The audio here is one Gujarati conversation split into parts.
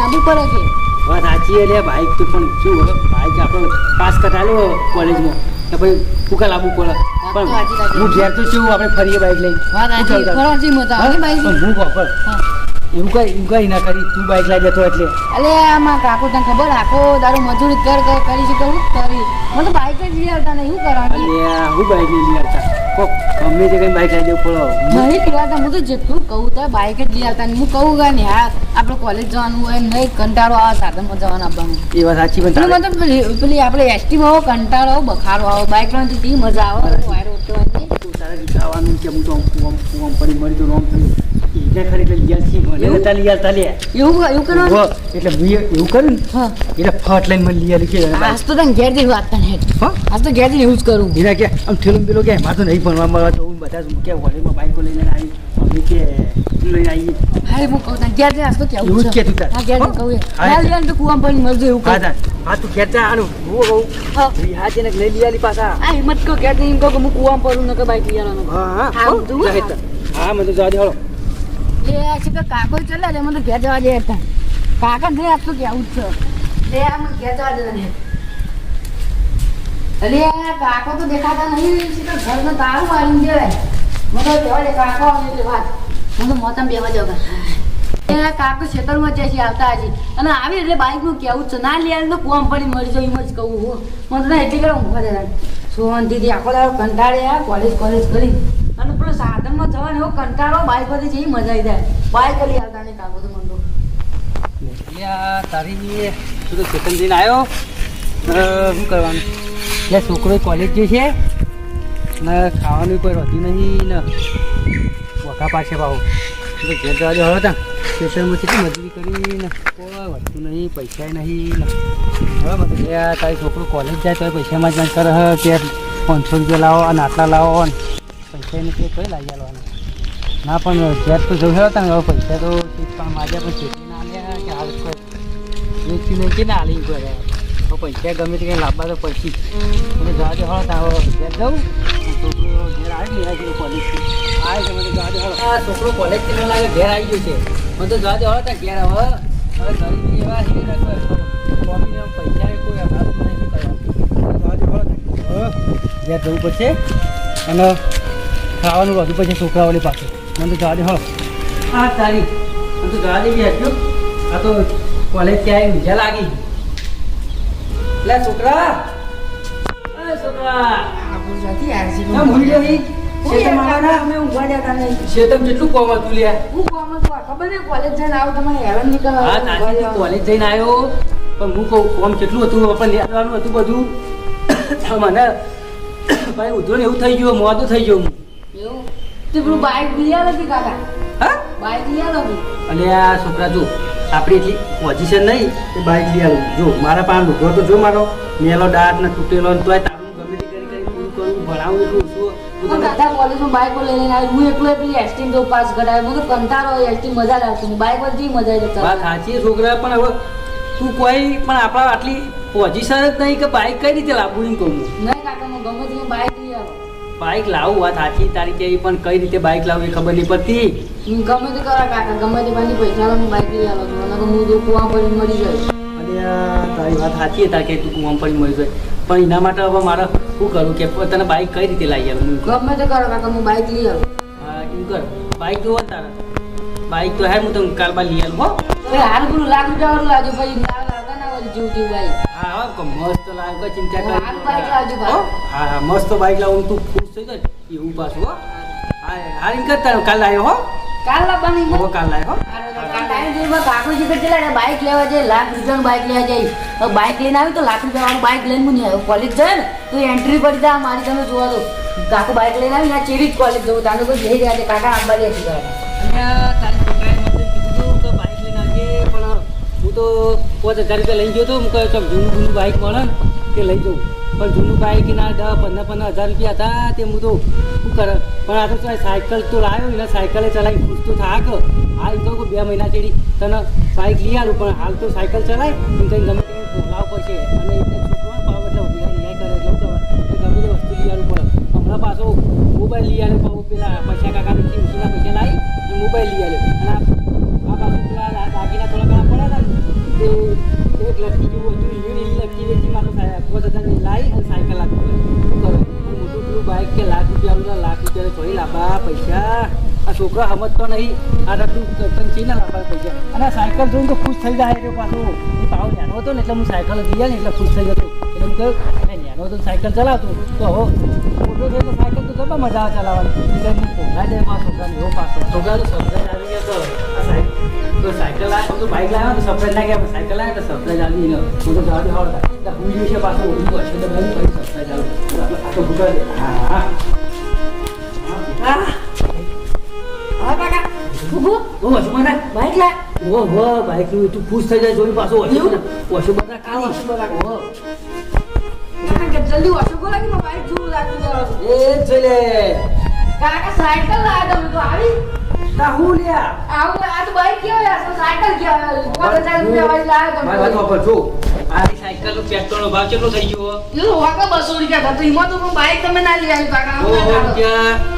લાંબુ પડે કે વાત સાચી એટલે બાઇક તો પણ શું હવે બાઇક આપણો પાસ કટાયો કોલેજમાં તો ભાઈ ફૂકા લાવવું પડે પણ સાચી વાત છે. હું ઘેર તો શું આપણે ફરીએ બાઇક લઈને વાત સાચી ફરાજી મજા આવે બાઈક પણ હું વાપર હા એવું કઈ ના કરી તું બાઇક લઈ જતો એટલે અલે આમાં કાકુ તને ખબર આખો દારૂ મજૂરી કરી છે કહું કરી મને તો બાઈક જ લઈ આવતા નહીં શું કરવાનું અલ્યા હું બાઇક લઈ લઈ આવતા કોક ગમે તે કઈ બાઇક લઈ જવું પડો નહીં પીવાતા હું તો જેટલું કહું તો બાઈક જ લઈ આવતા હું કહું કે ને હા આપણે કોલેજ જવાનું હોય નહીં કંટાળો આવે સાધનમાં જવાનું આપવાનું એ વાત સાચી પણ તારે- મતલબ પેલી આપણે એસટીમાં આવો કંટાળો આવો બખારો આવો બાઈક માં તો તી મજા આવે વાયરો ઉઠવાની તું તારા રીતે આવવાનું કે હું તો આમ પડી મરી તો આમ થયું એને ખરેખર લઈ આવતી મને એવું? નતા લઈ આવતા લે એવું કરવાનું ઉભો. એટલે મેં એવું કર્યું ને હા એટલે ફટ લઈને મને લઈ આવી કે આજ તો તને ઘેર જઈને વાંચતા ને હા આજ તો ઘેર જઈને એવું જ કરું એના કે આમ ઠેલું પેલું કે મારે તો નહીં ભણવા મળવા તો હું બધા જ કે વોલેમાં બાઈકો લઈને આવી અમે કે લઈને આવીએ હા હું કહું તને ઘેર જઈને આજ તો કેવું એવું જ છે કે તું તાર. હા ઘેર જઈને કહું એ. હા. ના લઈ તો કુવામાં પડીને મરજો એવું હા કહું તાર. હા તું ખેંચા આનું હું કહું હા હા તેને લઈ લઈ આલી પાછા આ હિંમત કહો ઘેર જઈને એમ કહું કે હું કુવામાં પડું નકર બાઈક લઈ આવવાનું હા હા હા, હો, તું જા હા. હેઠળ. હા મને તો જવા દે હળો એ આ છે કે કાકો ચાલે એટલે મને તો ઘેર જવા દે હતા કાકા નહીં આજ તો કેવું જ છે લે આ મને ઘેર જવા દે તને. અરે આ કાકો તો દેખાતા નહીં છે તો ઘરમાં તારું મારી દેવાય મને તો કહેવા દે કાકો આવે એટલે વાત મને તો મોતમ બેવા જાવ એ કાકો ખેતરમાં જાય છે આવતા હજી અને આવી એટલે બાઈકનું કેવું જ છે ના લે તો કુવામ પડી મરી જાવ એમ જ કહું હું મને તો ના એટલી કરે ઊંઘવા દે સોનથી આખો દાડો કંટાળે આ કોલેજ કરી અને પેલો સાધનમાં જવાનો એવો કંટાળો બાઈક પરથી જેવી મજા આવી જાય બાઈક લઈ આવતા નહીં કાકો તો મને તો યા તારી તું તો ચેતન જઈને આવ્યો શું કરવાનું એટલે છોકરો કોલેજ જે છે ને ખાવાનું કોઈ વધ્યું નહીં ને વખા પાસે ભાવ તો ઘેર જવા દે હવે ત્યાં સ્ટેશનમાં કેટલી મજૂરી કરીને કોઈ વધતું નહીં પૈસા નહીં ને હવે મને તારી છોકરો કોલેજ જાય તો પૈસામાં જ કરે કે 500 રૂપિયા લાવો અને આટલા લાવો ને પૈસા એને કે કઈ લાવી આવવાનું ના પણ ઘેર તો જવું હતા ને હવે પૈસા તો પણ માજા પણ ચેતી ના આલ્યા કે હાલ કોઈ વેચી નહીં કે ના આલી કરે હવે પૈસા ગમે તે કંઈ લાવવા તો પછી મને જવા દે હળો ત્યાં હવે ઘેર જાઉં છોકરો ઘેર આવી નહીં આવી કોલેજથી આવે છે મને જવા દે હળો આ છોકરો કોલેજથી મને લાગે ઘેર આવી ગયો છે મને તો જવા દે હળો ત્યાં ઘેર હવે ગરીબી એવા છે ને કોમીને પૈસા કોઈ અભાવ નહીં કરવાનું જવા દે હળો ત્યાં ઘેર જવું પડશે અને ખાવાનું બધું પછી છોકરાઓની પાસે મને તો જવા દે હળો હા તારી મને તો જવા દે કે હજુ આ તો કોલેજ ક્યાંય મજા લાગી લે છોકરા એ છોકરા નથી યાર છે ના ભૂલી જઈ શેતમ આવવાના અમે ઊંઘવા જતા નહીં શેતમ જેટલું કોમ હતું લે હું કોમ તો ખબર નહીં કોલેજ જઈને આવું તમારે હેરાન નહીં કરવા હા તારી કોલેજ જઈને આવ્યો પણ હું કહું કોમ કેટલું હતું પણ લેવાનું હતું બધું મને ભાઈ ઉધરો ને એવું થઈ ગયું મોડું થઈ ગયું એવું તે પેલું બાઈક લઈ આલો કે કાકા હા બાઈક લઈ આલો કે અને આ છોકરા જો આપણી એટલી પોઝિશન નહીં કે બાઈક લઈ આવું જો મારા પાસે લુગડો તો જો મારો મેલો દાંત ને તૂટેલો ને તોય તારું ગમે તે કરી પૂરું કરું ભણાવું એટલું શું હું દાદા કોલેજમાં બાઈક લઈને આવી હું એકલો પેલી એસટી તો પાસ કરાવ્યો મને કંટાળો એસટી મજા લાગતી નહીં બાઈક પર જેવી મજા આવી વાત સાચી છે છોકરા પણ હવે તું કોઈ પણ આપણા આટલી પોઝિશન જ નહીં કે બાઈક કઈ રીતે લાવવું એમ કહું નહીં કાકા હું ગમે તે બાઈક લઈ આવો બાઈક લાવું વાત સાચી તારી કેવી પણ કઈ રીતે બાઈક લાવવું એ ખબર નહીં પડતી હું ગમે તે કરા કાકા ગમે તે પાછી પૈસા હું બાઈક લઈ આવો છું અને હું જો કુવા પડી મરી જાય અને આ તારી વાત સાચી હતા કે તું કુવામાં પડી મળી જાય પણ એના માટે હવે મારે શું કરું કે તને બાઈક કઈ રીતે લાવી આવું એમ કહું. ગમે તે કરો કાકા હું બાઈક લઈ આવું હા એમ કર બાઈક જોવો ને તારે બાઈક તો હે હું તો કાલ બાદ લઈ આવું હો હવે હાલ પેલું લાખ રૂપિયા વાળું લાવજો પછી ના લાવતા ના વાળી જીવ જીવ બાઈક હા હા મસ્ત લાગે કોઈ ચિંતા હાલ બાઈક લાવજો હો? ભાઈ હા હા મસ્ત બાઈક લાવું તું ખુશ થઈ જાય એવું પાછું હો હા હા એમ કરતા કાલ લાવ્યો હો કાલ લાવવાની હો કાલ લાવ્યો હો કાકુજી કે બાઈક લેવા જાય લાખ રૂપિયાનું બાઈક લેવા જાય હવે બાઈક લઈને આવ્યું તો લાખ રૂપિયા બાઈક લઈને હું નહીં આવ્યો કોલેજ જાય ને તો એન્ટ્રી પડી જાય મારી તમે જોવા દો કાકુ બાઈક લઈને આવી ને ચેરી જ કોલેજ જવું તાને કોઈ જઈ રહ્યા છે કાકા આંબા લે છે અને તારી છોકરાએ મને કીધું હતું કે બાઈક લઈને આવજે પણ હું તો 5000 રૂપિયા લઈ ગયો હતો હું કહ્યું જૂનું જૂનું બાઈક મળે ને તે લઈ જાઉં પણ જૂનું બાઈક ના 10-15 હજાર રૂપિયા હતા તે હું તો શું કરે પણ આ તો સાયકલ તો લાવ્યો ને સાયકલે ચલાવી ખુશ તો થાક હા એમ કહું કે 2 મહિના ચડી તને બાઈક લઈ આવું પણ હાલ તો સાયકલ ચલાય એમ કંઈ ગમે તે લાવ પડશે અને એટલે છોકરો પાવ એટલે રિહાઈ કરે એટલે હું ગમે તે વસ્તુ લઈ આવવું પડે હમણાં પાછો મોબાઈલ લઈ આવ્યો પાછું પેલા પૈસા કાકાની ખીમસીના પૈસા લાવી મોબાઈલ લઈ આવ્યો અને આ પાછું પેલા દાગીના થોડા ઘણા પડ્યા હતા ને છોકરો સમજતો નહીં આ રડું પણ ચીને લાવવા પૈસા અને આ સાયકલ જોઈને તો ખુશ થઈ જાય એટલે પાછો એ પાવ નેનો હતો ને એટલે હું સાયકલ લઈ ગયા ને એટલે ખુશ થઈ જતો એટલે હું કહ્યું મેં નેનો હતો સાયકલ ચલાવતો તો હવે મોટો થયો એટલે સાયકલ તો ગમે મજા આવે ચલાવવાની એટલે હું પોગા જાય મારા છોકરાને એવો પાછો છોકરા તો સરપ્રાઈઝ આવી ગયા તો સાયકલ લાવ્યો તો બાઇક લાવ્યો તો સરપ્રાઈઝ ના ગયા સાયકલ લાવ્યો તો સરપ્રાઈઝ આવી ગયો હું તો જવા દેવા હતા હું દિવસે પાછો ઓછું હશે તો બહુ કઈ સરપ્રાઈઝ આવ્યું આખો ભૂગા દે હા બાઈક તું ખુશ થઈ જાય જોઈ પાછો ઓછું બધા કાઢી જલ્દી ઓછો બોલા કે બાઈક જોવું લાગતું એ જ લે કાકા સાયકલ લાવ્યા તમે તો આવી હું લ્યા આવું આ તો બાઈક કેવો યાર સાયકલ કેવો 5000 રૂપિયા વાળી લાવ્યો તમે મારી વાત જો આ સાયકલ નું પેટ્રોલ નો ભાવ કેટલો થઈ ગયો એ વાકા 200 રૂપિયા થતો એમાં તો બાઈક તમે ના લઈ આવી કાકા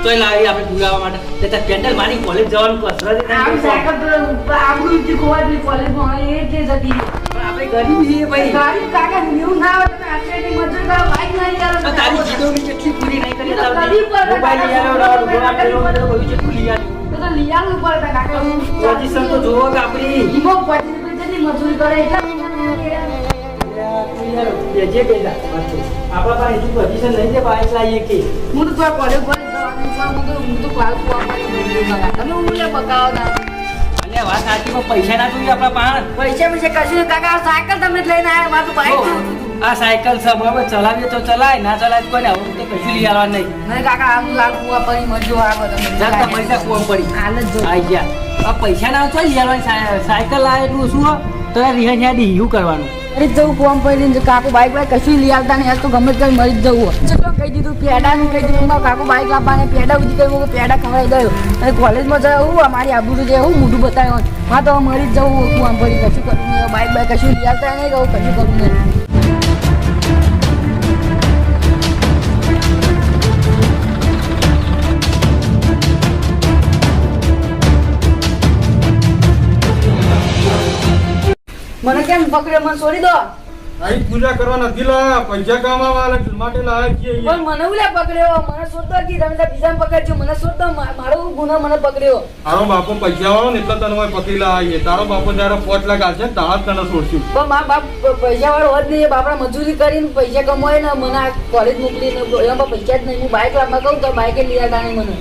તોય લાવી આપણે પુરાવા માટે તે પેન્ડલ મારી કોલેજ જવાનું કસરત આમ સાયકલ તો આપણું જે કોલેજ કોલેજમાં એ જે જતી પણ આપણે ગરીબ છીએ ભાઈ ગાડી કાકા ન્યુ ના આવે તમે આટલી મજૂર કરો બાઈક ના લઈ આવે તારી જીદોની કેટલી પૂરી નહીં કરી મોબાઈલ લઈ મોબાઈલ લઈ આવ્યો કેટલું લઈ આવ્યો તો લઈ આવવું પડે કાકા પોઝિશન તો જોવો કે આપણી ઈમો 25 રૂપિયાની મજૂરી કરે એટલે જે પેલા આપણા પાસે એટલી પોઝિશન નહીં છે બાઈક લાવીએ કે હું તો કોલેજ જવાનું હું તો ક્લાસ તમે હું લે બકાવો ના અલ્યા વાત સાચી પણ પૈસા ના જોઈએ આપણા પાસે પૈસા કશું કાકા સાયકલ તમે જ લઈને આવ્યા મારું બાઈક આ સાયકલ છે બરાબર ચલાવીએ તો ચલાય ના ચલાય તો કોઈને હવે તો કશું લઈ આવવાનું નહીં કાકા આમ લાગુ પડી મજો આવે તમે જાતા પૈસા કોમ પડી હાલ જ જો આઈ ગયા આ પૈસા ના તો લઈ આવવાની સાયકલ લાવે એટલું શું તો રિહાઈ યાદી યુ કરવાનું અરે જવું કોમ પડી કાકુ બાઈક કશું લઈ આવતા નહીં તો ગમે તે મરી જ જવું ચલો કહી દીધું પેડાનું કહી દીધું કાકુ બાઈક લાવવાને પેડા ઉધી કહ્યું પેડા ખવડાવી દઉં અને કોલેજમાં જવું અમારી આબરૂ જે એવું મોઢું બતાવ્યું હા તો મરી જ જવું કોમ પડી કશું કરું નહીં બાઈક કશું લઈ આવતા નહીં કહું કશું કરું નહીં મને કેમ પકડ્યો મને છોડી દો આઈ પૂજા કરવા નથી લા પૈસા કમાવા માટે લાયા છીએ પણ મને ઉલ્યા પકડ્યો મને શોધતો કે તમે બીજા પકડજો મને શોધતો મારો ગુનો મને પકડ્યો તારો બાપો પૈસા વાળો ને એટલે તને મેં પકડી લાવીએ તારો બાપો જયારે 5 લાખ આવશે તારા તને છોડશું પણ મારા બાપ પૈસા વાળો હોત નહીં બાપડા મજૂરી કરીને પૈસા કમાય ને મને કોલેજ મોકલીને એમાં પૈસા જ નહીં હું બાઈક લાવવા કહું તો બાઈકે લઈ આવતા નહીં મને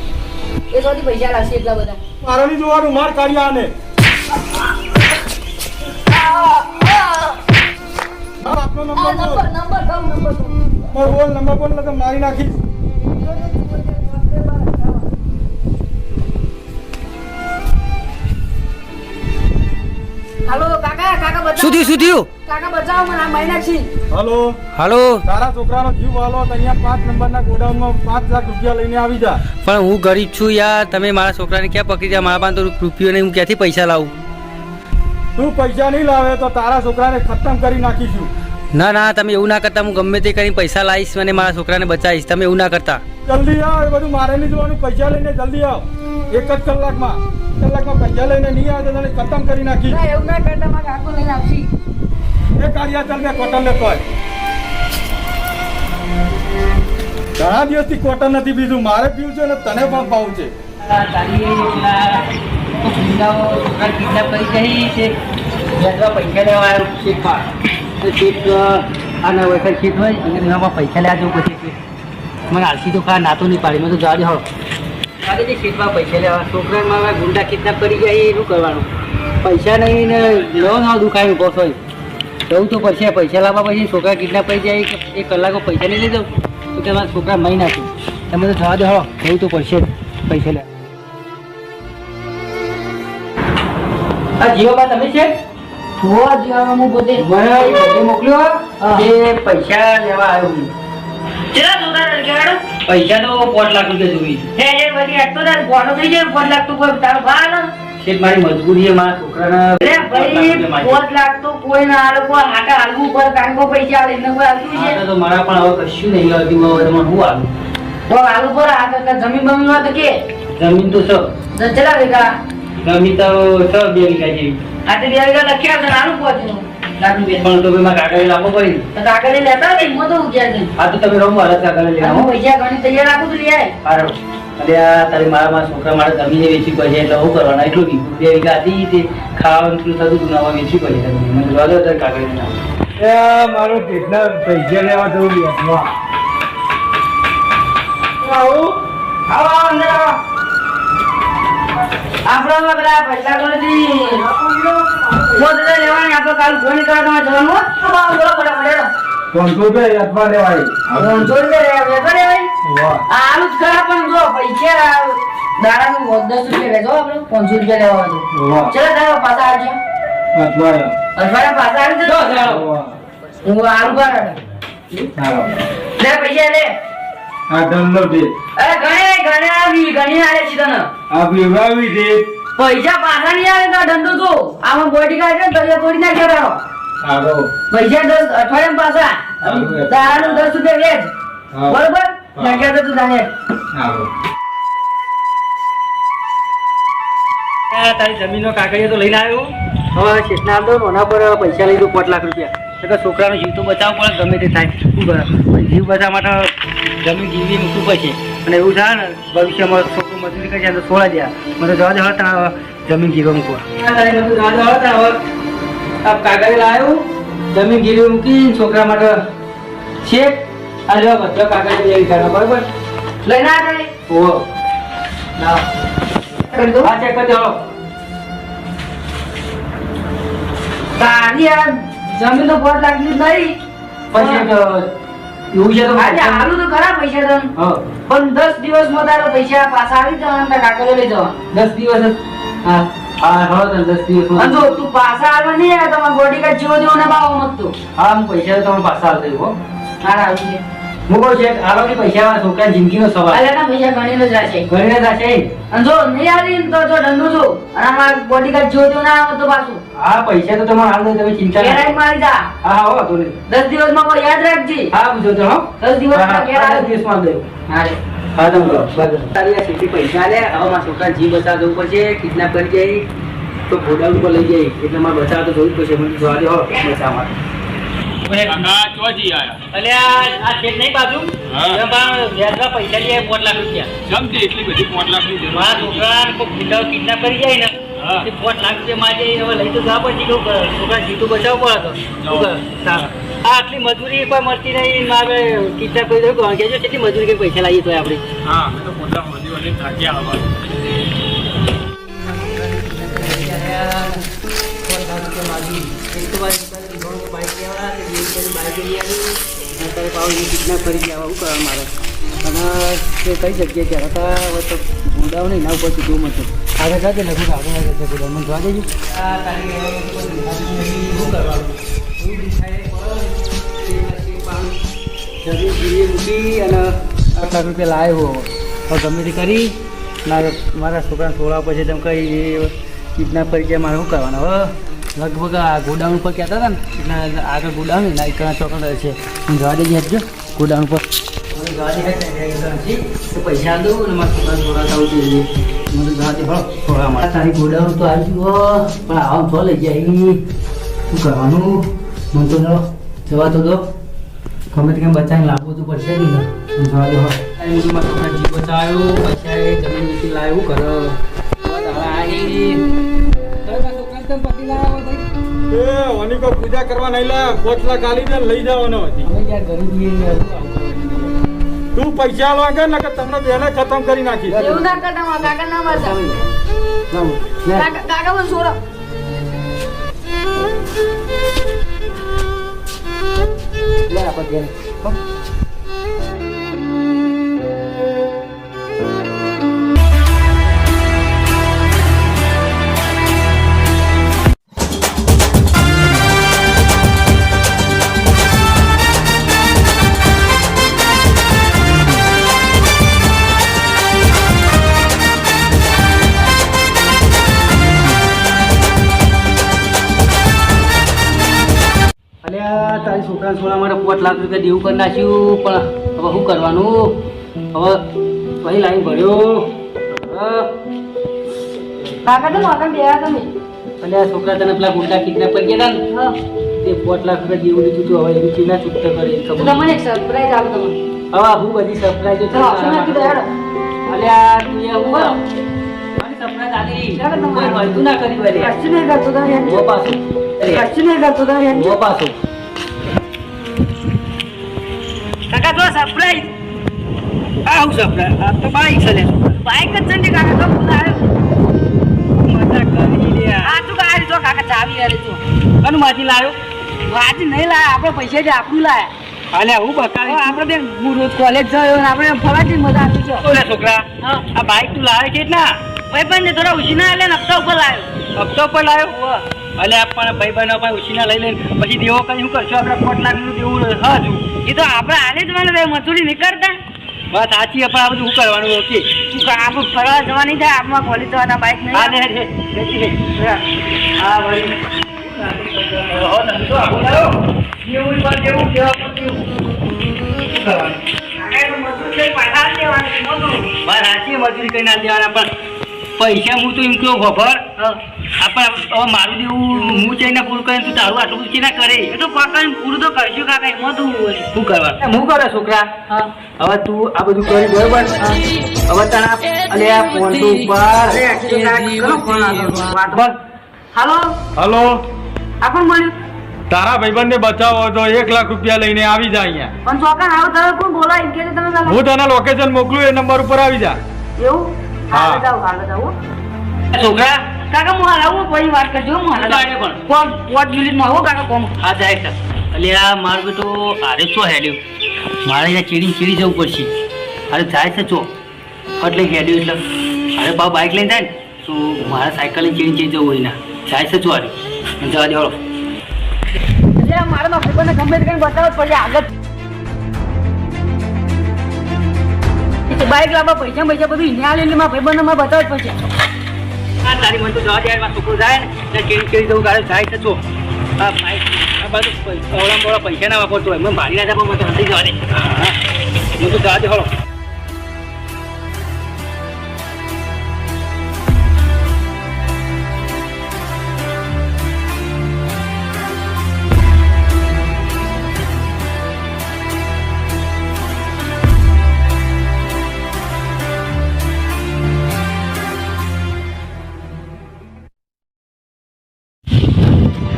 એ સૌથી પૈસા લાગશે એટલા બધા મારે નહીં જોવાનું માર કાઢ્યા આને આપનો નંબર બોલ નંબર મારી નાખી હાલો કાકા બચાવો શું થયું કાકા બચાવો મને આ મહિના છી હાલો તારા છોકરાનો જીવ વાલો અહીંયા 5 નંબરના ગોડાઉનમાં 5 લાખ રૂપિયા લઈને આવી જા પણ હું ગરીબ છું યાર તમે મારા છોકરાને ક્યાં પકડી જા મારા પાસે તો રૂપિયો નહીં હું ક્યાંથી પૈસા લાવું તું પૈસા નહીં લાવે તો તારા છોકરાને ખતમ કરી નાખીશું ના તમે એવું ના કરતા હું ગમે તે કરીને પૈસા લાવીશ અને મારા છોકરાને બચાવીશ તમે એવું ના કરતા જલ્દી આવ એ બધું મારે નહીં જોવાનું પૈસા લઈને જલ્દી આવ એક જ કલાકમાં પૈસા લઈને નહીં આવે તો તને ખતમ કરી નાખી ના એવું ના કરતા મારા કાકો લઈને આવશી એ કાઢ્યા ચાલ ને કોટન ને કોઈ ઘણા દિવસથી કોટન નથી પીધું મારે પીવું છે ને તને પણ પાવું છે પૈસા લેવા અને વખત શીટ હોય એમાં પૈસા લેવા જવું પછી મને આલસી તો ખા નાતો નહીં પાડી મેં તો જવા દે હો આજે જે શીટમાં પૈસા લેવા છોકરામાં ગુંડા કિડનેપ કરી જાય એ શું કરવાનું પૈસા નહીં ને લો ના દુખાય ઉભો હોય જવું તો પડશે પૈસા લાવવા પછી છોકરા કિડનેપ કરી જાય એક કલાકો પૈસા નહીં લઈ જાઉં તો કે મારા છોકરા મહી નાખે તમે તો જવા દે હો જવું તો પડશે પૈસા લેવા આ જીવાબા તમે છે હું પોતે મોકલ્યો એ પૈસા લેવા આવ્યો હું પૈસા તો 5 લાખ રૂપિયા જોઈ શેઠ મારી મજબૂરી છે મારા છોકરાના તો મારા પણ હવે કશું નહીં આવતી હું આલું જમીન તો જમીન તો 2 વીઘા જેવી પણ તો મારા કાગળ લાવવો પડી હા તો તમે રમો હાલત કાગળ લઈ આવો પૈસા ગણી તૈયાર રાખું તો લઈ આય સારું અરે આ તારી મારા છોકરા મારા જમીને વેચવી પડશે એટલે શું કરવાના એટલું બે વીઘા હતી તે ખાવાનું એટલું થતું હતું નવા વેચવી પડશે જમીન મને જોવા દો તારી કાગળ મારો કેટલા પૈસા લેવા જવું બેસવા આવું આવો અંદર આવો આપણો પેલા પૈસા તો નથી મોટો લેવાની આપણે કાલ ફોન કરવા જવાનું બોલો પડે 500 રૂપિયા અથવા લેવાય 500 રૂપિયા લેવાય આલુ જ ખરા પણ જો પૈસા દાડાનું 10 રૂપિયા લેજો આપણે 500 રૂપિયા લેવા દો ચલો તારો પાછા આવજો અઠવાડિયા પાછા આવી જજો હું આલુ પર લે પૈસા લે આ ધંધો દે અરે ઘણી આવે છે તને આ પીવડાવી દે પૈસા પાછા નહીં આવે તો ધંધો તો આમાં બોડી કાઢે દરિયા તોડી નાખ્યો તારો આવો પૈસા 10 અઠવાડિયા પાછા દાડાનું 10 રૂપિયા વેચ બરોબર નાખ્યા તો તું જાણે આવો તારી જમીનનો કાગળિયો તો લઈને આવ્યો હવે શેઠના આલ દો ઓના પર પૈસા લઈ દઉં 5 લાખ રૂપિયા એટલે છોકરાનો જીવ તો બચાવવો પડે ગમે તે થાય શું કરે જીવ બચાવવા માટે જમીન જીવી મૂકવું પડશે અને એવું થાય ને ભવિષ્યમાં છોકરું મજૂરી કરશે તો છોડા દે મને જવા દે હવે જમીન ગીરવા મૂકવા કાગળ લાવ્યો જમીન ગીરવી મૂકી છોકરા માટે શેઠ આ જો બધો કાગળ લઈ કાઢો બરોબર લઈને આ જાય ઓ ના કરી દો આ ચેક કરી દો તારી આ જમીન તો 5 લાખની જ નહીં પછી એવું છે તો આજે આલુ તો ખરા પૈસા તને હા પણ 10 દિવસમાં તારા પૈસા પાછા આવી જવાના કાગળો લઈ જવા 10 દિવસ હા હા હવે તો 10 દિવસ અને જો તું પાછા આવવા નહીં આવે તમારા બોડી કાર્ડ જેવો જેવો ના ભાવ મત તું હા હું પૈસા તો તમે પાછા આવતા હો હારા આવી છે હું કહું છે આવા પૈસા છોકરા જિંદગીનો સવાલ અલ્યા પૈસા ગણીને જ રાખે ઘણી ના છે અને જો નહીં આવી ને તો જો ધંધો જો અને અમારા બોડી કાર્ડ જેવો જેવો ના આવે તો પાછું હા પૈસા તો તમારે હાલ તમે ચિંતા ના ગેરાઈ મારી જા હા હો તો 10 દિવસમાં કોઈ યાદ રાખજે હા પૂછો તો હો 10 દિવસમાં ઘેર 10 આવી દિવસમાં દે હારે હા તમે તારી આ સીધી પૈસા લે હવે મારા છોકરા જીવ બચાવ જવું પડશે કિડનેપ કરી જાય તો ગોડાઉન ઉપર લઈ જાય એટલે મારે બચાવ તો જોવું જ પડશે મને જોવા દે હો બચાવ માટે અલ્યા આ શેઠ નહીં બાજુ વ્યાજમાં પૈસા લે 5 લાખ રૂપિયા મારા છોકરા કિડનેપ કરી જાય ને 5 લાખ રૂપિયા માં હવે લઈ તો જવા પડશે છોકરા જીતું બચાવવું પડે તો આટલી મજૂરી કોઈ મળતી નહીં મારે કિડનેપ કરી દઉં કહેજો કેટલી મજૂરી કે પૈસા લાવીએ તો આપણે કિડનેપ કરી ગયા શું કરવા મારે અને તે કઈ જગ્યાએ ગયા હતા હવે તો ગોડાઉન એના ઉપર કીધું મને આગળ સાથે લગભગ આગળ ગોડાઉન મને જોવા દેજો શું કરવાનું જમીન ગીરી મૂકી અને 8 લાખ રૂપિયા લાવ્યો હવે ગમે તે કરી મારા છોકરાને છોડવા પછી તેમ કઈ કિડનેપ કરી ગયા મારે શું કરવાનું હવે લગભગ આ ગોડાઉન ઉપર કહેતા હતા ને એટલે આગળ ગોડાઉન ને એકણા ચોકડ છે હું જવા દેજે હટજો ગોડાઉન ઉપર પૈસા દઉં અને મારા છોકરાને છોડાતા આવું જોઈએ મને જવા દે ભણો છોડવા માટે તારી ગોડાઉન તો આવી ગયો પણ આવા છો લઈ જાય શું કરવાનું મને તો જવા તો દો ગમે તે કેમ બચાવીને લાવવું તો પડશે જ ને જવા દો મારા છોકરા જીવ બચાવ્યો પૈસા જમીન વેચી લાવ્યું કરો ઓની કો પૂજા કરવા નહીં લા 5 લાખ આલી દે લઈ જવાનો હતી તું પૈસા લો કે નકર તમને બેને ખતમ કરી નાખી એવું ના કરતા મારા કાકા ના મારતા કાકા મને છોડો લે આપણે તારી છોકરા છોડા માટે 5 લાખ રૂપિયા દેવું કરી નાખ્યું પણ હવે શું કરવાનું હવે પછી લાઈન ભર્યો કાકા તો મારા બે તમે અને આ છોકરા તને પેલા ગુંડા કિડનેપ કરી ગયા હતા ને તે 5 લાખ રૂપિયા દેવું લીધું હતું હવે એવી ચીના ચૂકતા કરી ખબર તમને એક સરપ્રાઈઝ આપું તમને હવે હું બધી સરપ્રાઈઝ ચલો ઓપ્શન આપી દો હેડો આ અલ્યા તું એ હું મને સપના દાદી કોઈ હલતું ના કરી વળે કશું નહીં કરતો તારે હેડ. મો પાછું કશું નહીં કરતો તારે હેડ. મો પાછું કાકા તો સરપ્રાઈઝ આવું સપના આ તો બાઈક છે લે બાઈક જ છે ને કાકા તો બોલાયો મજા કરી લે આ તું કાઢી તો કાકા ચાવી આલે તું કનું માજી લાયો આજે નહીં લાયા આપણે પૈસા જ આપણું લાયા અલ્યા હું બકાવી આપણે બેન હું રોજ કોલેજ જયો ને આપણે ફરવાથી મજા આવતી છે ઓલા છોકરા આ બાઈક તું લાવે કેટલા ભાઈ ને થોડા ઉછીના આલે ને હપ્તા ઉપર લાવ્યો હપ્તો પર લાવ્યો અલ્યા પણ ભાઈ બહેનો પણ ઉછીના લઈ લઈને પછી દેવો કઈ શું કરશો આપણે 5 લાખનું દેવું હજુ એ તો આપણે આલે જવાનું ભાઈ મજૂરી નહીં કરતા વાત સાચી પણ આ બધું શું કરવાનું ઓકે તું આપણે ફરવા જવા નહીં થાય આપણા કોલેજ જવાના બાઈક નહીં હા ને હા ભાઈ હો ધંધો આવું લાવો જેવું પણ જેવું કેવા પણ જેવું શું કરવાનું મજૂરી પૈસા દેવાની વાત સાચી મજૂરી કઈ ના દેવાના પણ પૈસા હું તો એમ કહું ખબર આપણે હવે મારું દેવું હું જઈને પૂરું કરીને તું તારું આટલું બધું ના કરે એ તો પકડીને પૂરું તો કરશું કાકા એમાં તો હોય શું કરવાનું હું કરે છોકરા હવે તું આ બધું કરી બરોબર હવે તને અલે આ ફોન તો ઉપર હાલો હલો આ કોણ મળ્યું તારા ભાઈબંધને બચાવો તો 1 લાખ રૂપિયા લઈને આવી જા અહીંયા પણ ચોકન આવો તમે કોણ બોલાય એમ કે તમે ચાલો હું તને લોકેશન મોકલું એ નંબર ઉપર આવી જા એવું હા. હાલ જાવ છોકરા કાકા હું હાલ આવું પછી વાત કરજો હું હાલ તો આને પણ. કોણ 5 મિનિટમાં આવો કાકા કોમ હા જાય છે એટલે આ મારું બેટો હારે શું હેડ્યું મારે અહીંયા ચીડી જવું પડશે અરે જાય છે ચો એટલે હેડ્યું એટલે અરે બાબા બાઇક લઈને જાય ને તો મારે સાયકલ લઈને ચીડી જવું હોય ના જાય છે ચો હારે જવા દેવાળો એટલે મારા માં ભાઈબંધને ગમે તે કરીને બતાવો જ પડશે આગળ બાઈક લાવવા પૈસા બધું ઇન્યા લઈને મારા ભાઈબંધને મારે બતાવો જ પડશે હા તારી મને તો જવા દે મારો છોકરો જાય ને એટલે ચીડી જવું ગાડે જાય છે ચો હા બાઇક આ બાજુ અવળા પૈસા ના વાપરતો હોય મને ભારી ના જાય પણ મને તો હંધી જવા દે હા હું તો જવા દે હળો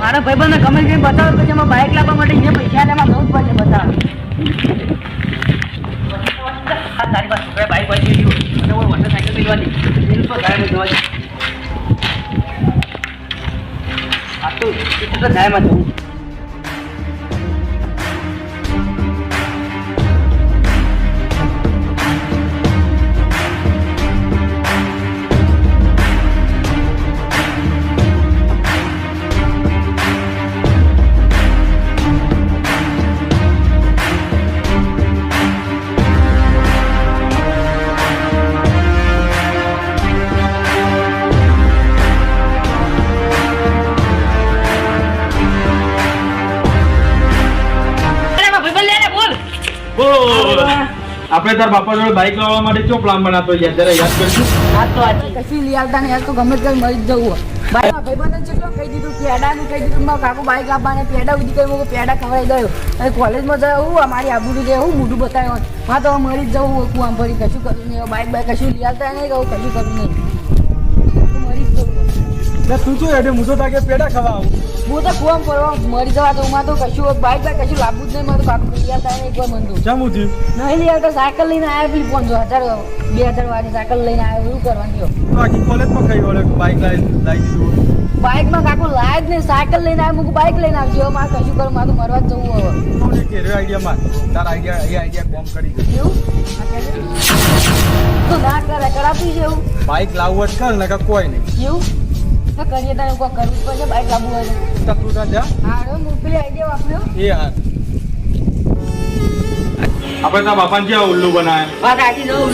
મારા ભાઈબંધને ગમે તે બતાવો પછી એમાં બાઇક લાવવા માટે જે પૈસા આલે એમાં જવું જ પડશે બતાવો હા તારી પાસે છોકરા બાઈક વાંચી ગયું અને હું વોટર સાયકલ લઈ જવાની એનું તો ગાયમાં જવાની આ તો એટલે ગાયમાં જવું આપણે તાર બાપા જોડે બાઇક લાવવા માટે શું પ્લાન બનાવતો યાર જરા યાદ કરજો આ તો આજે કશું લઈ આવતા નહીં, આ તો ગમે તે મરી જ જવું હોય. બાઈકમાં ભાઈબંધને જેટલો કહી દીધું, પેડાનું કહી દીધું, મારા કાકુ બાઈક લાવવાને પેડા ઉધી કરી મૂકો, પેડા ખવડાવી દઉં. અને કોલેજમાં જવું અમારી આબરૂ છે એવું મોઢું બતાવ્યું માં તો મરી જ જવું હોય કુવામ ભરી, કશું કરવું નહીં. બાઈક કશું લઈ આવતા નહીં, કહું કશું કરવું નહીં, મરી જ જવું. તું શું હેડે હું તો તાકે પેડા ખવા આવું હું તો કુવામ ફરવા મરી જવા તો માં તો કશું બાઈક કશું લાવવું જ નહીં. મારું કાકુ લઈ આવતા નહીં એકવાર મન તો જામું થયું નહીં લઈ આવતા. સાયકલ લઈને આવ્યા પેલી 5,000 વાળી સાયકલ લઈને આવ્યો, એવું કરવાની હોય. તો આખી કોલેજમાં કઈ વળે બાઇક લાવી દીધું બાઇકમાં કાકુ લાય જ નહીં, સાયકલ લઈને આવ્યો, મૂકું બાઇક લઈને આવજો. હવે મારે કશું કરું, મારે તો મરવા જ જવું હવે. હું એક એરો આઈડિયા માર તારા આઈડિયા કોમ કરી દે એવું તો ના કરે, કરાતું છે એવું બાઇક લાવવું જ કર ને કોઈ નહીં એવું તો કરીએ તારે કોઈ કરવું જ પડશે. બાઇક લાવવું હોય તો તકલું ના જા હા હવે હું પેલી આઈડિયા વાપર્યો. એ હા આપણે તારા બાપાને જ્યાં ઉલ્લુ બનાવે વાત આખી જવું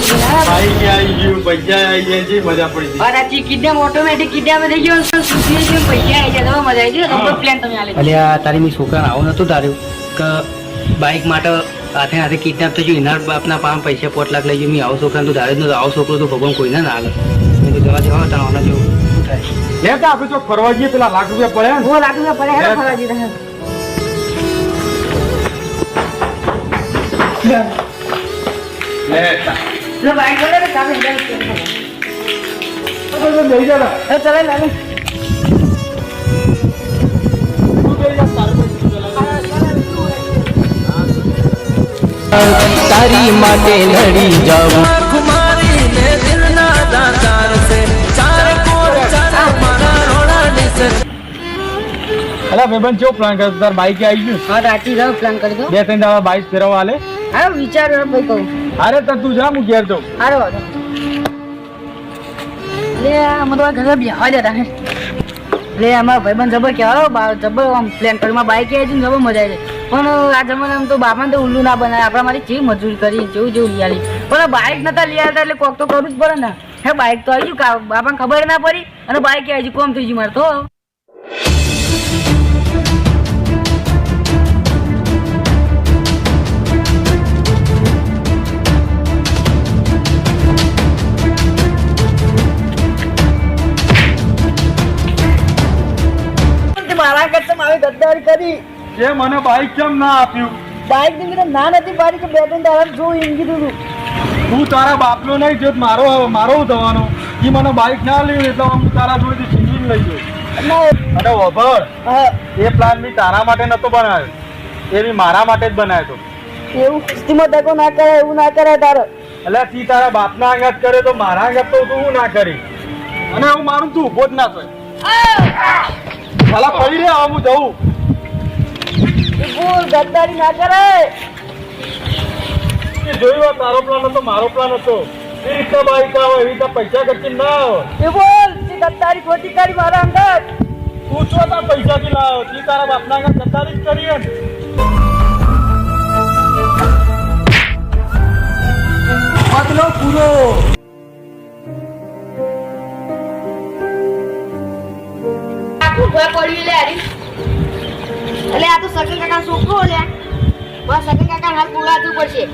બાઈક આવી ગયું પૈસા આવી ગયા છે મજા પડી ગઈ વાત આખી કિડનેપ ઓટોમેટિક કિડનેપ થઈ ગયો, સુધીએ છે પૈસા આવી જાય, મજા આવી જાય. નંબર પ્લાન તમે આલે અલ્યા તારી મેં છોકરાને આવું નતું તાર્યું કે બાઇક માટે હાથે હાથે કિડનેપ થઈ ગયું, એના બાપના પાંચ પૈસા 5 લાખ લઈ ગયું. મેં આવો છોકરાને તો ધારે જ નતો, આવો છોકરો તો ભગવાન કોઈને ના હાલે. મેં તો જવા દેવા તારા આના જેવું શું થાય. લે તો આપણે તો ફરવા જઈએ પેલા લાખ રૂપિયા પડ્યા ને 2 લાખ રૂપિયા પડે હેરો ફરવા જઈએ. લે લો બાઈક બોલે ને કાપી દે લઈ જા એ ચલે લાગે તારી માટે લડી જાઉં કુમારી ને દિલના દાતાર છે ચાર કોર ચાર મારા રોડાની સર અલા ભાઈબંધ કેવો પ્લાન કર્યો તાર બાઈક આવી ગયું હા રાતી જાવ પ્લાન કરી દો 2-3 દાડા બાઈક ફેરવવા આલે હા વિચાર ભાઈ કહું અરે તો તું જા હું ઘેર જાઉં હારો વાંધો લે અમે તો ઘરે બેહવા જતા હે લે અમારા ભાઈબંધ જબર કહેવાય જબર આમ પ્લાન કરીમાં બાઈક આવી છે ને જબર મજા આવી પણ આ જમાનામાં તો બાપાને તો ઉલ્લુ ના બનાવે આપણા મારી જેવી મજૂરી કરી જેવું જેવું લઈ આલી પણ બાઈક નતા લઈ આવતા એટલે કોક તો કરવું જ પડે ને હે બાઈક તો આવી ગયું બાપાને ખબર ના પડી અને બાઈક આવી ગયું કોમ થઈ ગયું મારે તો મારા કરતા મારી ગદ્દારી કરી એ મને બાઈક કેમ ના આપ્યું બાઈક ની મેં ના નથી પાડી કે બે ત્રણ દાડા જો એમ કીધું તું તારા બાપનો નહીં જો મારો થવાનો ઈ મને બાઈક ના લઈ એટલે હું તારા જોડેથી છીનવીને લઈ ગયો અને વભર એ પ્લાન બી તારા માટે નતો બનાવ્યો એ બી મારા માટે જ બનાવ્યો હતો એવું કિસ્તીમાં દગો ના કરે એવું ના કરે તારે એટલે તી તારા બાપના આંગત કરે તો મારા આંગત તો તું ના કરી અને હું મારું તું ઉભો જ ના થાય ભલા પડી રે હવે હું જઉં ભૂલ ગદ્દારી ના કરે એ જોયું તારો પ્લાન હતો મારો પ્લાન હતો એ રીતના બાઈક આવે એવી રીતના પૈસા ખર્ચી ના આવે એ બોલ તે ગદ્દારી ખોટી કરી મારા અંદર તું છો તાર પૈસાથી લાવ્યો તી તારા બાપના આંગત ગદ્દારી જ કરી હે ને મતલો પૂરો આખું ભય પડ્યું લે હરી એટલે આ તો સગન કાકા છોકરો લે બસ સગન કાકા હાલ બોલાતું પડશે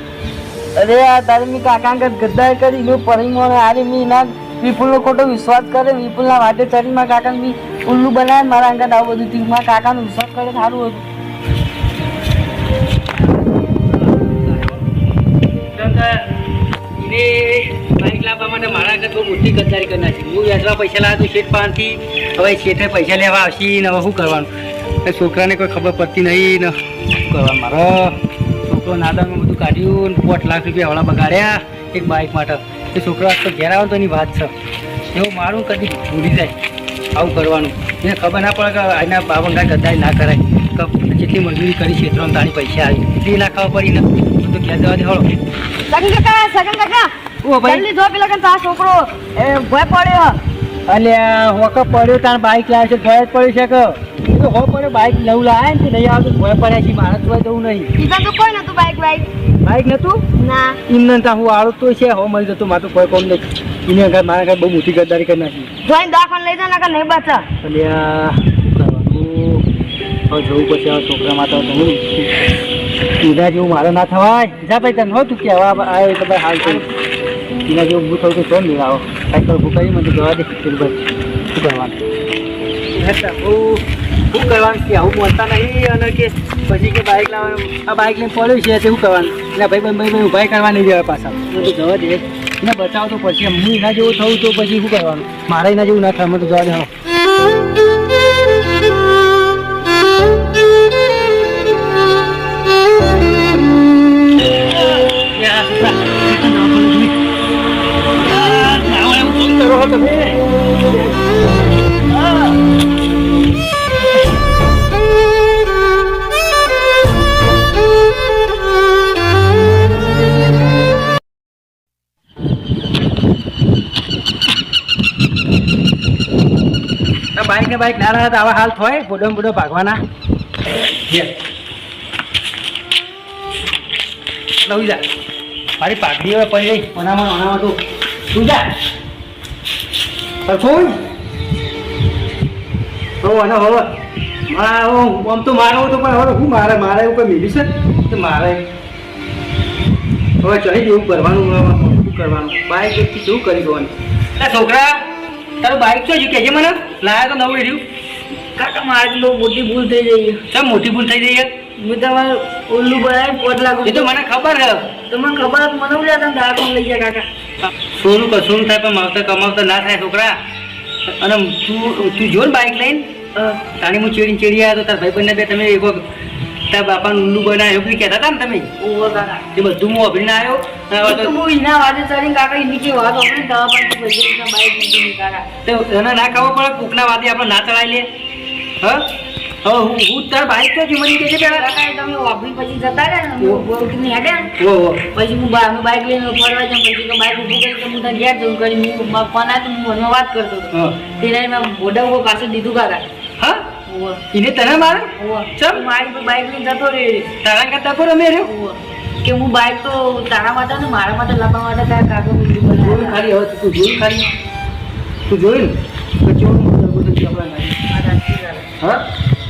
અરે આ તારી કાકા ગદ્દાર કરી લો પરિમોણ આરે મી ના વિપુલનો ખોટો વિશ્વાસ કરે વિપુલના વાતે ચરીમાં કાકા બી ઉલ્લુ બનાવે મારા અંગત આવું બધું થયું મારા કાકાનો વિશ્વાસ કરે સારું હતું બાઈક લાવવા માટે મારા આગળ બહુ મોટી ગદ્દારી કરી નાખી હું વ્યાજવા પૈસા લાવ્યો શેઠ પાસેથી હવે શેઠે પૈસા લેવા આવશે ને હવે શું કરવાનું એ છોકરાને કોઈ ખબર પડતી નહીં ને શું કરવાનું મારો છોકરો નાદામાં બધું કાઢ્યું 5 લાખ રૂપિયા હવળા બગાડ્યા એક બાઈક માટે એ છોકરો આજ તો ઘેર આવે તો એની વાત છે એવું મારું કદી ભૂલી જાય આવું કરવાનું એને ખબર ના પડે કે એના બાબંગા ગદ્દારી ના કરાય જેટલી મજૂરી કરી ક્ષેત્રમાં તારી પૈસા આવી એટલી ના ખબર પડી ને તો ઘેર જવા દે હળો સગન કાકા ઓ ભાઈ જલ્દી જો પેલા તાર છોકરો એ ભય પડ્યો અલ્યા હોક પડ્યો તાર બાઈક લાવે છે ભય જ પડી છે કે તો હો પડે બાઈક લઉં લાવે ને નહીં આવે તો ભય પડ્યા છે મારે તો જવું નહીં બીજા તો કોઈ નતું બાઈક બાઈક નતું ના એમને ત્યાં હું આવું તો છે હો મળી જતું મારું કોઈ કોમ નહીં એની આગળ મારા ઘર બહુ મોટી ગદ્દારી કરી નાખી જોઈને દવાખાને લઈ જા નકર નહીં બચે અલ્યા શું કરવાનું હવે જવું પછી આ છોકરા માટે તો હું એના જેવું મારે ના થવાય જા ભાઈ તને હો તું કહેવા આવ્યો તો ભાઈ હાલ તો એના જેવું હું થયું તો કોણ મેળાવો કાંઈ તો ભૂકાઈ મને જવા દે શું કરવાનું શું કરવાનું કે આવું બોલતા નહીં અને કે પછી કે બાઇક લાવવાનું આ બાઇક લઈને પડ્યું છે તે શું કરવાનું એના ભાઈ ઉભા કરવા નહીં જવા પાછા તો જવા દે એને બચાવ તો પછી હું એના જેવું થયું તો પછી શું કરવાનું મારે એના જેવું ના થાય મને તો જવા દે હા બાઈક ના રહ્યા આવા હાલ થાય બોડો બોડો ભાગવાના લઈ જા મારી પાઘડી હવે પડી ગઈ ઓનામાં તું તું જા ફોન હો અને હવે આમ તો મારો તો પણ હવે હું મારે એવું કોઈ મિલી છે તો મારે હવે ચડી જેવું કરવાનું શું કરવાનું બાઈક વ્યક્તિ શું કરી દેવાનું છોકરા તારું બાઈક શું કહેજે મને લાયા તો નવું રહ્યું કાકા મારી બહુ મોટી ભૂલ થઈ ગઈ કેમ મોટી ભૂલ થઈ જઈએ હું તમારે ઉલ્લુ બનાવી 5 લાખ એ તો મને ખબર છે તમને ખબર હતી, મને લે તમે દાળ લઈ ગયા કાકા. સોનું કશું થાય પણ માવતર કમાવતર ના થાય છોકરા. અને તું જો ને બાઇક લઈને તાણી હું ચેડી આવ્યો તો તાર ભાઈ બંને બે તમે એક તાર બાપાનું ઉલ્લુ બનાવ્યો એવું કહેતા હતા ને તમે. ઓહો કાકા. એ બધું હું અભરીને આવ્યો. તો હું એના વાદે ચડીને કાકા એની કે વાત આપણે દવા પાછી પૈસા બાઈક લીધી કાકા. તો એને ના ખાવા પડે કોકના વાદે આપણે ના ચડાવી લે. હા હું તાર બાઇક તો મને કહે છે પેલા કાકા તમે વાપરી પછી જતા રહ્યા ને બોલની હેડે ને ઓહો પછી હું બાઈક લઈને ફરવા જાઉં પછી તો બાઈક ઊભી કરી તો હું ત્યાં ઘેર જઉં કરી હું ફોન આવ્યો તો હું ફોનમાં વાત કરતો હતો. હા તેને મેં મોઢા ઉપર પાછું દીધું કાકા. હા ઓહો એને તને મારે ઓહો ચમ? મારી બાઈક લઈને જતો રે. તારા કરતા પર અમે રહ્યો ઓહો કે હું બાઈક તો તારા માટે ને મારા માટે લાવવા માટે તારા કાકા જોયું મૂકી ખાલી હવે તું જોયું ખાલી તું જોયું ને તો કેવું મોટું બધું છે આપણા ગાડી. હા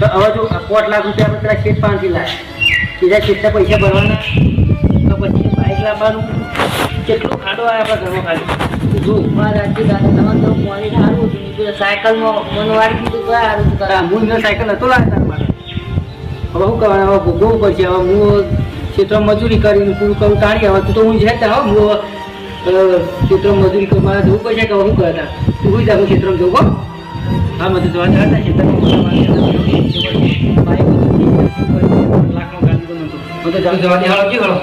તો હવે જો 5 લાખ રૂપિયા આપણે પેલા શેઠ પાસેથી લાવ્યા બીજા શેઠના પૈસા ભરવાના તો પછી બાઇક લાવવાનું કેટલો ખાડો આવે આપણા ઘરમાં ખાલી તું જોઈ. તમારે તો મોડી સારું હતું પેલા સાયકલમાં મને વાળી દીધું તો સારું હતું કાકા. હું એનો સાયકલ નહોતો લાવ્યો તારા માટે. હવે શું કરવાનું હવે ભોગવવું પડશે. હવે હું ક્ષેત્રમાં મજૂરી કરીને પૂરું કરું તાણી હવે તું તો હું છે ત્યાં હું ક્ષેત્રમાં મજૂરી કરું મારે જવું પડશે કે હવે શું કરતા તું હું જાઉં ક્ષેત્રમાં જવું હો. હા મને જવા જતા ક્ષેત્રમાં લાખનો ગાડી તો નહોતો હું તો જાઉં જવા દે હાલો કે ગયો.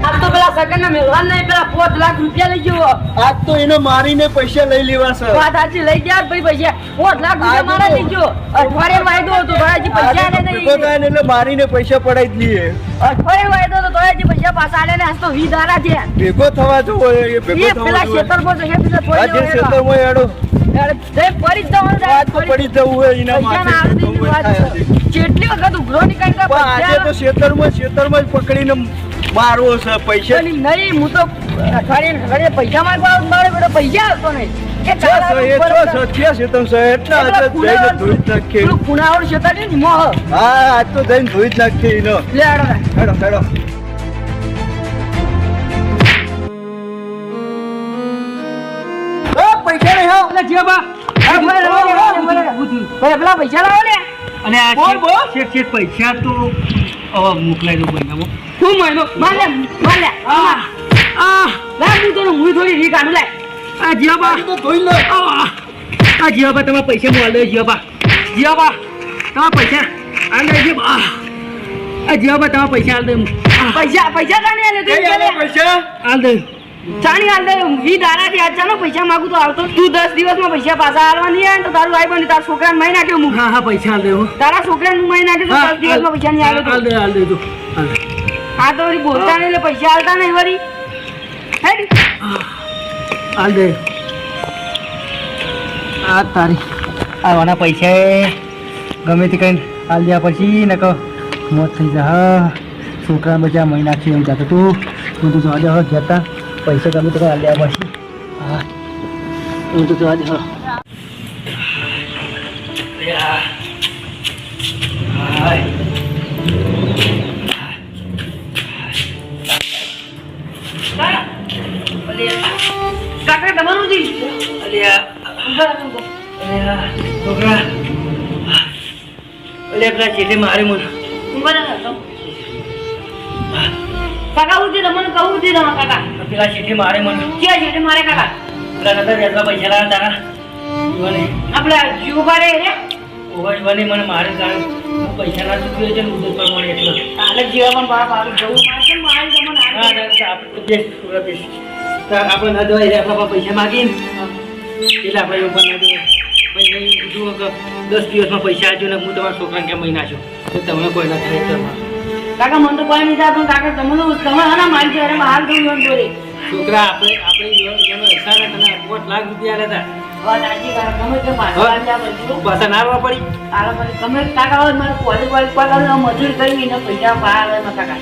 આજ તો પેલા સગનના મેલવાન નહીં પેલા 5 લાખ રૂપિયા લઈ ગયો. આજ તો એને મારીને પૈસા લઈ લેવા છે. વાત સાચી લઈ ગયા ભાઈ પૈસા 5 લાખ રૂપિયા મારા લઈ ગયો. અઠવાડિયે વાયદો હતો તો હજી પૈસા આલે ભેગો નહીં. થાય ને એટલે મારીને પૈસા પડાઈ જ લઈએ. અઠવાડિયે વાયદો હતો તો હજી પૈસા પાછા આલે ને આજ તો 20 દાડા છે. ભેગો થવા જો એ ભેગો એ પેલા થવા ખેતરમાં જશે પેલા આજે થોડી ખેતરમાં એડો પડી જ જવાનું આજ તો પડી જવું હોય એના પૈસા ના માથે આવે તો વાત થાય છે. છે. કેટલી વખત ઉઘરો નીકળતા પણ આજે તો ખેતરમાં જ પકડીને મારવો છે પૈસા નહીં હું તો અઠવાડિયે પૈસા માંગવા આવું, મારે બેટો પૈસા આવતો નહીં કે ચાલ આ ઉપર એટલા પેલા જઈને ધોઈ જ નાખીએ. પેલું ખૂણાવાળું ખેતર છે ને મોહ. હા આજ તો જઈને ધોઈ જ નાખીએ એનો. લે આડો લે. હેડો હેડો પૈસા નહીં હો. એટલે જીવા બા આ ભાઈ લાવો, લાવો, લાવો. ભાઈ પેલા પૈસા લાવો ને. અને આ બોલ, બોલ. શેઠ પૈસા તો હવે મોકલાઈ દઉં મહિનામાં. શું મહિનો માર લે લા હું તો હું થોડી રી કાઢું લે. આ જીવા તો ધોઈ લો. આ જીવા બા તમારા પૈસા મોલ દે જીવા બા તમારા પૈસા આ લે જીવા આ જીવા બા તમારા પૈસા આલ દે પૈસા જાણી આલે તું કઈ કે લે. આલે પૈસા આલ દે જાણી આલે 20 દાડાથી આજ ચાલો પૈસા માંગુ તો આવતો તું 10 દિવસમાં પૈસા પાછા આલવા નહીં આવે ને તો તારું આઈ બની તારા છોકરાને મહી નાખ્યો હું હા પૈસા આલ દે હો તારા છોકરાને મહી નાખ્યો તો 10 દિવસમાં પૈસા નહીં આવે તો આલ દે તું આલ દે આ તો વળી બોલતા નહીં એટલે પૈસા આલતા નહીં વળી હેડ આલ દે આ તારી આવવાના પૈસા ગમે તે કઈ આલ દ્યા પછી ને કહો મોત થઈ જા છોકરા બચા મહિના છે એમ જાતો તું જવા દે હવે ઘેરતા પૈસા ગમે તે આલ દ્યા પછી હા હું તો જવા દે હવે કાકા તમારું જી છોકરા પેલા ચેટે મારે મને કાકા હું તમને કહું છું તમારા કાકા પેલા ચેટે મારે મને ક્યાં છે મારે કાકા પેલા નતા વ્યાજમાં પૈસા લાવ્યા તારા યુવાને આપણે જીવ પાડે રે ઓવર યુવાને મને મારે કારણ હું પૈસા ના ચૂક્યો છે ને ઉદય પર મળે એટલે કાલે જીવા પણ બાપ આવી જવું મારે મારી તમને હા આપણે તો બેસ્ટ છોકરા બેસ્ટ આપણે ના દેવાય એટલે આપણા પૈસા માગીને એટલે આપણે એવું પણ ના દેવાય પછી નહીં કીધું કે 10 દિવસમાં પૈસા આવજો ને હું તમારા છોકરાને કેમ મહિના છું તો તમને કોઈ ના થાય ઘરમાં કાકા મને તો કોઈ નહીં થાય પણ કાકા તમે હના મારી ઘરે હાલ થયું એમ બોલે છોકરા આપણે એનો અહેસાન તને 5 લાખ રૂપિયા લેતા વાત આજી કાકા તમે કે પાછા આલ્યા બધું પાછા ના આવવા પડી તારા પર તમે કાકા મારે કોલેજ વાળી પગાર મજૂરી કરી ને પૈસા પાર કાકા